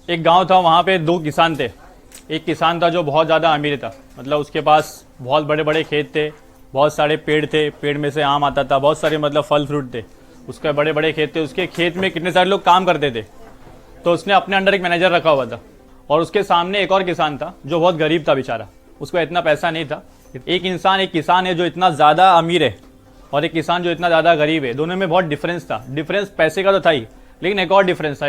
एक गांव था, वहाँ पे दो किसान थे। एक किसान था जो बहुत ज़्यादा अमीर था, मतलब उसके पास बहुत बड़े बड़े खेत थे, बहुत सारे पेड़ थे, पेड़ में से आम आता था, बहुत सारे मतलब फल फ्रूट थे, उसके बड़े बड़े खेत थे। उसके खेत में कितने सारे लोग काम करते थे। तो उसने अपने अंडर एक मैनेजर रखा हुआ था, और उसके सामने एक और किसान था जो बहुत गरीब था बेचारा, उसको इतना पैसा नहीं था। एक किसान है जो इतना ज़्यादा अमीर है, और एक किसान जो इतना ज़्यादा गरीब है। दोनों में बहुत डिफरेंस था। डिफरेंस पैसे का तो था ही, लेकिन एक और डिफरेंस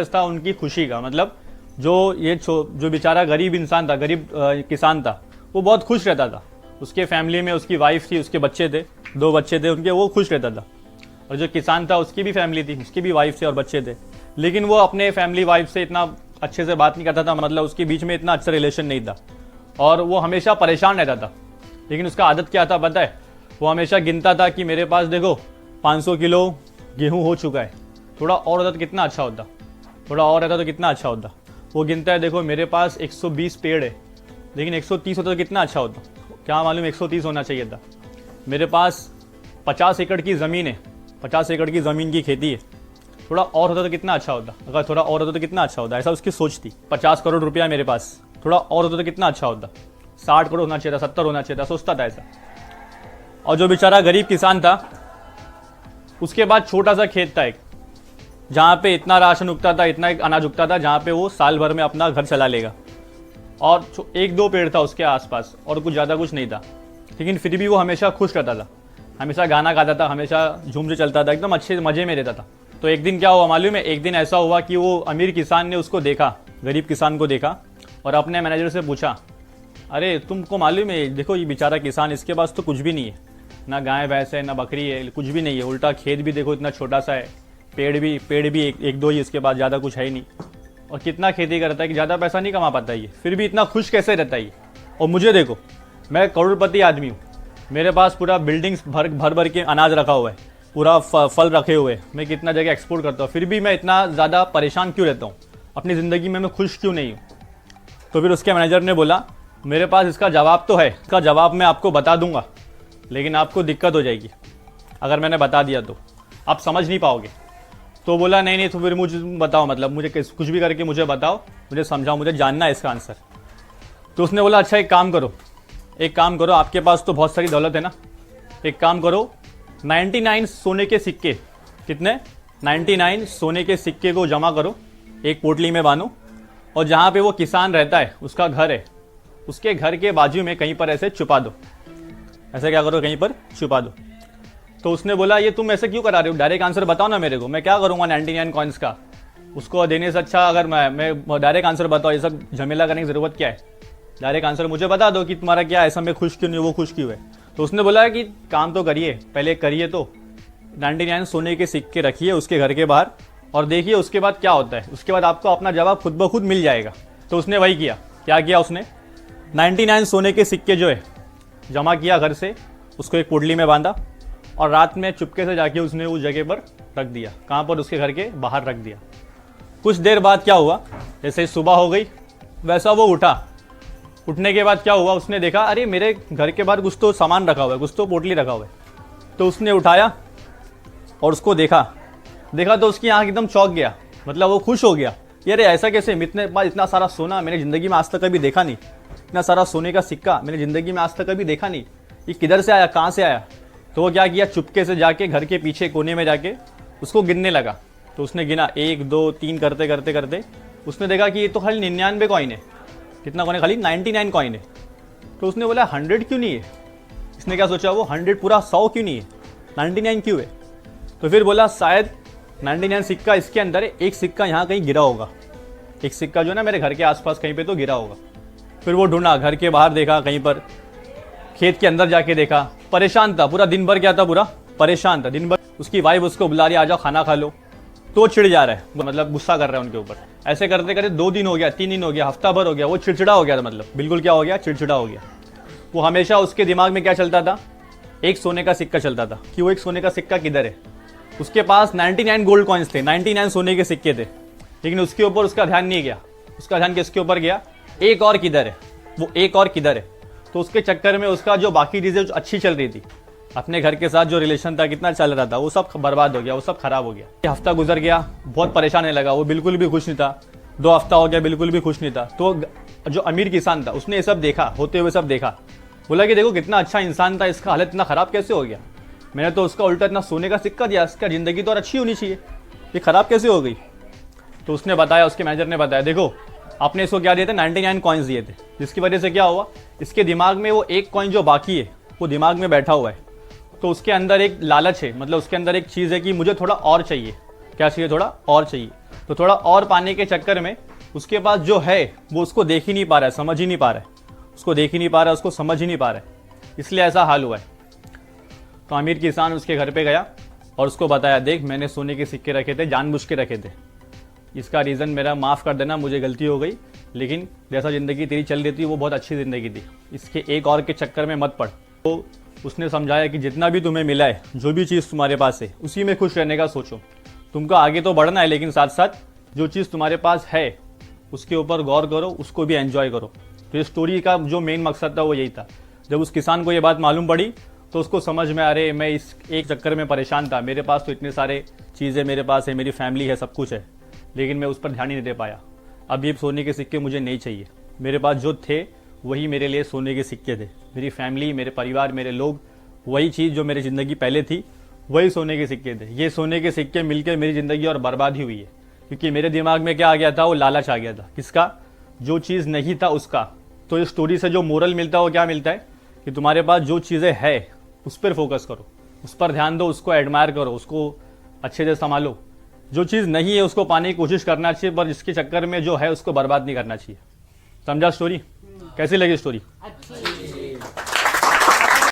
था उनकी खुशी का। मतलब जो बेचारा गरीब इंसान था, गरीब किसान था, वो बहुत खुश रहता था। उसके फैमिली में उसकी वाइफ थी, उसके बच्चे थे, 2 बच्चे थे उनके, वो खुश रहता था। और जो किसान था उसकी भी फैमिली थी, उसकी भी वाइफ थी और बच्चे थे, लेकिन वो अपने फैमिली वाइफ से इतना अच्छे से बात नहीं करता था, मतलब उसके बीच में इतना अच्छा रिलेशन नहीं था, और वो हमेशा परेशान रहता था। लेकिन उसका आदत क्या था पता है? वो हमेशा गिनता था कि मेरे पास देखो 500 किलो गेहूँ हो चुका है, थोड़ा और होता तो कितना अच्छा होता, थोड़ा और रहता तो कितना अच्छा होता। वो गिनता है, देखो मेरे पास 120 पेड़ है, लेकिन 130 होता तो कितना अच्छा होता। क्या मालूम 130 होना चाहिए था। मेरे पास 50 एकड़ की ज़मीन है, 50 एकड़ की ज़मीन की खेती है, थोड़ा और होता तो कितना अच्छा होता। अगर थोड़ा और होता तो कितना अच्छा होता, ऐसा उसकी सोच थी। 50 करोड़ रुपया मेरे पास, थोड़ा और होता तो कितना अच्छा होता। 60 करोड़ होना चाहिए था, 70 होना चाहिए था, सोचता था ऐसा। और जो बेचारा गरीब किसान था, उसके बाद छोटा सा खेत था एक, जहाँ पे इतना राशन उगता था, इतना एक अनाज उगता था, जहाँ पे वो साल भर में अपना घर चला लेगा। और 1-2 पेड़ था उसके आसपास, और कुछ ज़्यादा कुछ नहीं था, लेकिन फिर भी वो हमेशा खुश रहता था, हमेशा गाना गाता था, हमेशा झूम से चलता था, एकदम अच्छे मज़े में रहता था। तो एक दिन क्या हुआ मालूम है? एक दिन ऐसा हुआ कि वो अमीर किसान ने उसको देखा, गरीब किसान को देखा, और अपने मैनेजर से पूछा, अरे तुमको मालूम है, देखो ये बेचारा किसान, इसके पास तो कुछ भी नहीं है, ना गाय भैंस है, ना बकरी है, कुछ भी नहीं है, उल्टा खेत भी देखो इतना छोटा सा है, पेड़ भी एक दो ही इसके पास, ज़्यादा कुछ है ही नहीं, और कितना खेती करता है कि ज़्यादा पैसा नहीं कमा पाता ये, फिर भी इतना खुश कैसे रहता है ये। और मुझे देखो, मैं करोड़पति आदमी हूँ, मेरे पास पूरा बिल्डिंग्स भर के अनाज रखा हुआ है, पूरा फल रखे हुए, मैं कितना जगह एक्सपोर्ट करता हूँ, फिर भी मैं इतना ज़्यादा परेशान क्यों रहता हूँ, अपनी ज़िंदगी में मैं खुश क्यों नहीं हूँ। तो फिर उसके मैनेजर ने बोला, मेरे पास इसका जवाब तो है, इसका जवाब मैं आपको बता दूंगा, लेकिन आपको दिक्कत हो जाएगी अगर मैंने बता दिया तो, आप समझ नहीं पाओगे। तो बोला नहीं तो फिर मुझे बताओ, मतलब मुझे कुछ भी करके मुझे बताओ, मुझे समझाओ, मुझे जानना है इसका आंसर। तो उसने बोला, अच्छा एक काम करो, आपके पास तो बहुत सारी दौलत है ना, एक काम करो, 99 सोने के सिक्के, कितने? 99 सोने के सिक्के को जमा करो, एक पोटली में बांधो, और जहाँ पे वो किसान रहता है, उसका घर है, उसके घर के बाजू में कहीं पर ऐसे छुपा दो। ऐसे क्या करो, कहीं पर छुपा दो। तो उसने बोला, ये तुम ऐसे क्यों करा रहे हो, डायरेक्ट आंसर बताओ ना मेरे को, मैं क्या करूँगा 99 कॉइन्स का, उसको देने से अच्छा अगर मैं डायरेक्ट आंसर बताओ, ये सब झमेला करने की ज़रूरत क्या है, डायरेक्ट आंसर मुझे बता दो कि तुम्हारा क्या, ऐसा मैं खुश क्यों नहीं, वो खुश क्यों है। तो उसने बोला कि काम तो करिए, पहले करिए, तो 99 सोने के सिक्के रखिए उसके घर के बाहर, और देखिए उसके बाद क्या होता है, उसके बाद आपको अपना जवाब खुद ब खुद मिल जाएगा। तो उसने वही किया। क्या किया उसने? 99 सोने के सिक्के जो है जमा किया घर से, उसको एक पोटली में बांधा, और रात में चुपके से जाके उसने उस जगह पर रख दिया। कहाँ पर? उसके घर के बाहर रख दिया। कुछ देर बाद क्या हुआ, जैसे ही सुबह हो गई वैसा वो उठा। उठने के बाद क्या हुआ, उसने देखा, अरे मेरे घर के बाहर कुछ तो सामान रखा हुआ है, कुछ तो पोटली रखा हुआ है। तो उसने उठाया और उसको देखा तो उसकी आँख एकदम चौंक गया, मतलब वो खुश हो गया, यार ऐसा कैसे, इतना सारा सोना मैंने ज़िंदगी में आज तक कभी देखा नहीं, इतना सारा सोने का सिक्का मैंने ज़िंदगी में आज तक कभी देखा नहीं, ये किधर से आया, कहाँ से आया। तो वो क्या किया, चुपके से जाके घर के पीछे कोने में जाके उसको गिनने लगा। तो उसने गिना 1 2 3 करते करते करते उसने देखा कि ये तो खाली 99 कॉइन है। कितना कॉइन है? खाली 99 कॉइन है। तो उसने बोला 100 क्यों नहीं है? इसने क्या सोचा, वो 100 पूरा 100 क्यों नहीं है, 99 क्यों है? तो फिर बोला शायद 99 सिक्का इसके अंदर है, एक सिक्का यहाँ कहीं गिरा होगा, एक सिक्का जो है ना मेरे घर के आसपास कहीं पे तो गिरा होगा। फिर वो ढूंढा, घर के बाहर देखा, कहीं पर खेत के अंदर जाके देखा, परेशान था पूरा दिन भर, क्या था, पूरा परेशान था दिन भर। उसकी वाइफ उसको बुला रही, आजा खाना खा लो, तो चिढ़ जा रहा है, मतलब गुस्सा कर रहा है उनके ऊपर। ऐसे करते करते 2 दिन हो गया, 3 दिन हो गया, हफ्ता भर हो गया, वो चिड़चिड़ा हो गया था, मतलब बिल्कुल क्या हो गया, चिड़चिड़ा हो गया। वो हमेशा उसके दिमाग में क्या चलता था, एक सोने का सिक्का चलता था कि वो एक सोने का सिक्का किधर है। उसके पास 99 गोल्ड कॉइन्स थे, 99 सोने के सिक्के थे, लेकिन उसके ऊपर उसका ध्यान नहीं गया। उसका ध्यान किसके ऊपर गया, एक और किधर है, वो एक और किधर है। तो उसके चक्कर में उसका जो बाकी चीज़ें जो अच्छी चल रही थी, अपने घर के साथ जो रिलेशन था, कितना चल रहा था, वो सब बर्बाद हो गया, वो सब खराब हो गया। हफ्ता गुजर गया, बहुत परेशान होने लगा, वो बिल्कुल भी खुश नहीं था। 2 हफ्ता हो गया बिल्कुल भी खुश नहीं था। तो जो अमीर किसान था उसने ये सब देखा, होते हुए सब देखा, बोला कि देखो कितना अच्छा इंसान था, इसका हालत इतना ख़राब कैसे हो गया। मैंने तो उसका उल्टा इतना सोने का सिक्का दिया, इसका ज़िंदगी तो और अच्छी होनी चाहिए, ये ख़राब कैसे हो गई। तो उसने बताया, उसके मैनेजर ने बताया, देखो आपने इसको क्या दिए थे, 99 कॉइन्स दिए थे, जिसकी वजह से क्या हुआ, इसके दिमाग में वो एक कॉइन जो बाकी है वो दिमाग में बैठा हुआ है। तो उसके अंदर एक लालच है, मतलब उसके अंदर एक चीज़ है कि मुझे थोड़ा और चाहिए। क्या चाहिए, थोड़ा और चाहिए। तो थोड़ा और पाने के चक्कर में उसके पास जो है वो उसको देख ही नहीं पा रहा है, समझ ही नहीं पा रहा है, उसको देख ही नहीं पा रहा है, उसको समझ ही नहीं पा रहा है, इसलिए ऐसा हाल हुआ है। तो अमीर किसान उसके घर पे गया और उसको बताया, देख मैंने सोने के सिक्के रखे थे, जानबूझ के रखे थे, इसका रीज़न मेरा माफ़ कर देना, मुझे गलती हो गई, लेकिन जैसा ज़िंदगी तेरी चल रही थी वो बहुत अच्छी ज़िंदगी थी, इसके एक और के चक्कर में मत पड़। तो उसने समझाया कि जितना भी तुम्हें मिला है, जो भी चीज़ तुम्हारे पास है, उसी में खुश रहने का सोचो। तुमको आगे तो बढ़ना है, लेकिन साथ साथ जो चीज़ तुम्हारे पास है उसके ऊपर गौर करो, उसको भी एंजॉय करो। तो ये स्टोरी का जो मेन मकसद था वो यही था। जब उस किसान को ये बात मालूम पड़ी तो उसको समझ में, अरे मैं इस एक चक्कर में परेशान था, मेरे पास तो इतने सारे चीज़ें मेरे पास है, मेरी फैमिली है, सब कुछ है, लेकिन मैं उस पर ध्यान ही नहीं दे पाया। अब ये सोने के सिक्के मुझे नहीं चाहिए, मेरे पास जो थे वही मेरे लिए सोने के सिक्के थे, मेरी फैमिली, मेरे परिवार, मेरे लोग, वही चीज़ जो मेरी ज़िंदगी पहले थी वही सोने के सिक्के थे। ये सोने के सिक्के मिलकर मेरी ज़िंदगी और बर्बाद ही हुई है, क्योंकि मेरे दिमाग में क्या आ गया था, वो लालच आ गया था। किसका? जो चीज़ नहीं था उसका। तो इस स्टोरी से जो मोरल मिलता है वो क्या मिलता है कि तुम्हारे पास जो चीज़ें है उस पर फोकस करो, उस पर ध्यान दो, उसको एडमायर करो, उसको अच्छे से संभालो। जो चीज़ नहीं है उसको पाने की कोशिश करना चाहिए, पर जिसके चक्कर में जो है उसको बर्बाद नहीं करना चाहिए। समझा स्टोरी? कैसी लगी स्टोरी?